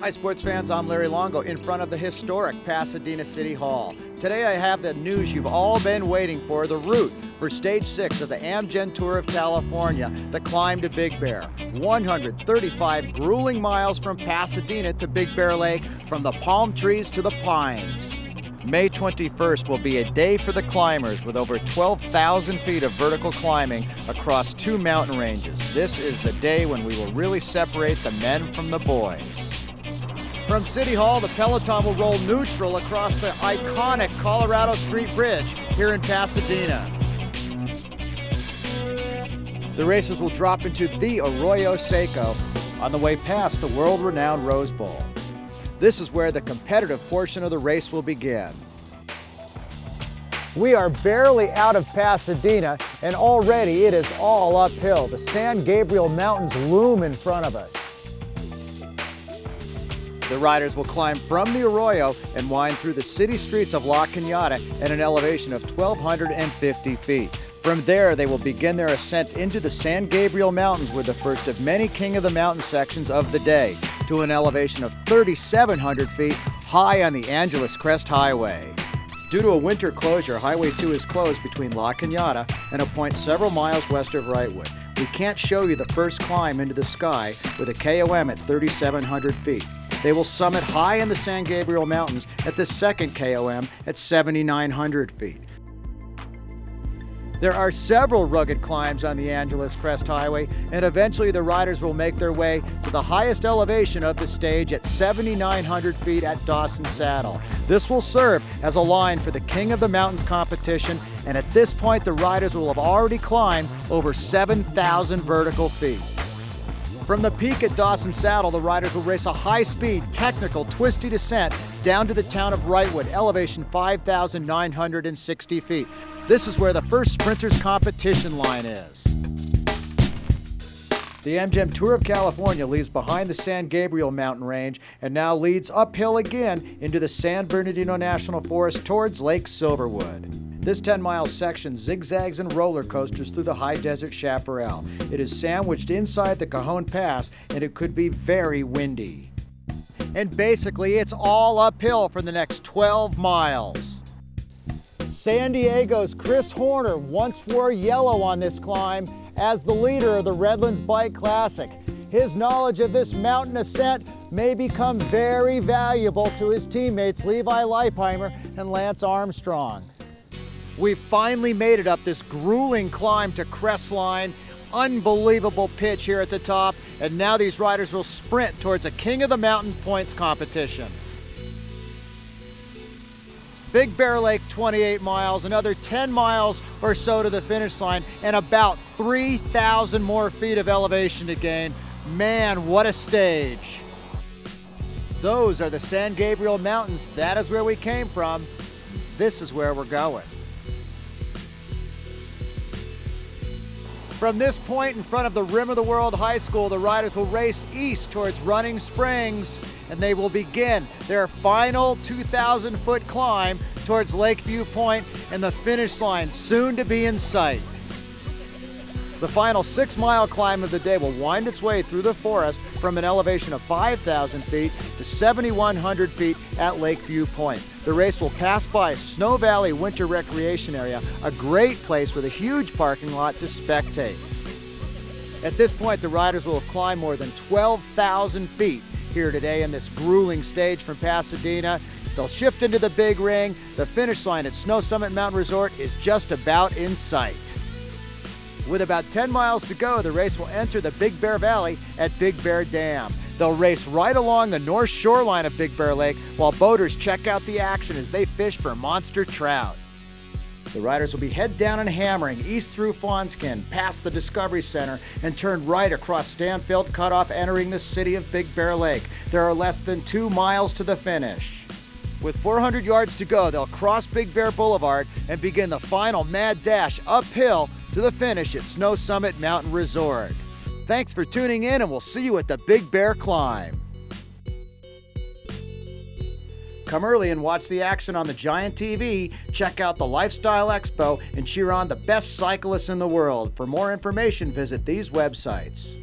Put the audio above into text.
Hi sports fans, I'm Larry Longo in front of the historic Pasadena City Hall. Today I have the news you've all been waiting for, the route for Stage 6 of the Amgen Tour of California, the Climb to Big Bear. 135 grueling miles from Pasadena to Big Bear Lake, from the palm trees to the pines. May 21st will be a day for the climbers with over 12,000 feet of vertical climbing across 2 mountain ranges. This is the day when we will really separate the men from the boys. From City Hall, the peloton will roll neutral across the iconic Colorado Street Bridge here in Pasadena. The racers will drop into the Arroyo Seco on the way past the world-renowned Rose Bowl. This is where the competitive portion of the race will begin. We are barely out of Pasadena, and already it is all uphill. The San Gabriel Mountains loom in front of us. The riders will climb from the Arroyo and wind through the city streets of La Cañada at an elevation of 1,250 feet. From there, they will begin their ascent into the San Gabriel Mountains with the first of many King of the Mountain sections of the day, to an elevation of 3,700 feet high on the Angeles Crest Highway. Due to a winter closure, Highway 2 is closed between La Cañada and a point several miles west of Wrightwood. We can't show you the first climb into the sky with a KOM at 3,700 feet. They will summit high in the San Gabriel Mountains at the second KOM at 7,900 feet. There are several rugged climbs on the Angeles Crest Highway, and eventually the riders will make their way to the highest elevation of the stage at 7,900 feet at Dawson Saddle. This will serve as a line for the King of the Mountains competition, and at this point the riders will have already climbed over 7,000 vertical feet. From the peak at Dawson Saddle, the riders will race a high-speed, technical, twisty descent down to the town of Wrightwood, elevation 5,960 feet. This is where the first sprinters competition line is. The Amgen Tour of California leaves behind the San Gabriel mountain range and now leads uphill again into the San Bernardino National Forest towards Lake Silverwood. This 10-mile section zigzags and roller coasters through the high desert chaparral. It is sandwiched inside the Cajon Pass, and it could be very windy. And basically, it's all uphill for the next 12 miles. San Diego's Chris Horner once wore yellow on this climb as the leader of the Redlands Bike Classic. His knowledge of this mountain ascent may become very valuable to his teammates Levi Leipheimer and Lance Armstrong. We finally made it up this grueling climb to Crestline. Unbelievable pitch here at the top, and now these riders will sprint towards a King of the Mountain points competition. Big Bear Lake, 28 miles, another 10 miles or so to the finish line, and about 3,000 more feet of elevation to gain. Man, what a stage. Those are the San Gabriel Mountains. That is where we came from. This is where we're going. From this point in front of the Rim of the World High School, the riders will race east towards Running Springs, and they will begin their final 2,000-foot climb towards Lakeview Point, and the finish line soon to be in sight. The final 6-mile climb of the day will wind its way through the forest from an elevation of 5,000 feet to 7,100 feet at Lakeview Point. The race will pass by Snow Valley Winter Recreation Area, a great place with a huge parking lot to spectate. At this point, the riders will have climbed more than 12,000 feet here today in this grueling stage from Pasadena. They'll shift into the big ring. The finish line at Snow Summit Mountain Resort is just about in sight. With about 10 miles to go, the race will enter the Big Bear Valley at Big Bear Dam. They'll race right along the north shoreline of Big Bear Lake while boaters check out the action as they fish for monster trout. The riders will be head down and hammering east through Fawnskin, past the Discovery Center, and turn right across Stanfield Cutoff, entering the city of Big Bear Lake. There are less than 2 miles to the finish. With 400 yards to go, they'll cross Big Bear Boulevard and begin the final mad dash uphill to the finish at Snow Summit Mountain Resort. Thanks for tuning in, and we'll see you at the Big Bear Climb. Come early and watch the action on the Giant TV, check out the Lifestyle Expo, and cheer on the best cyclists in the world. For more information, visit these websites.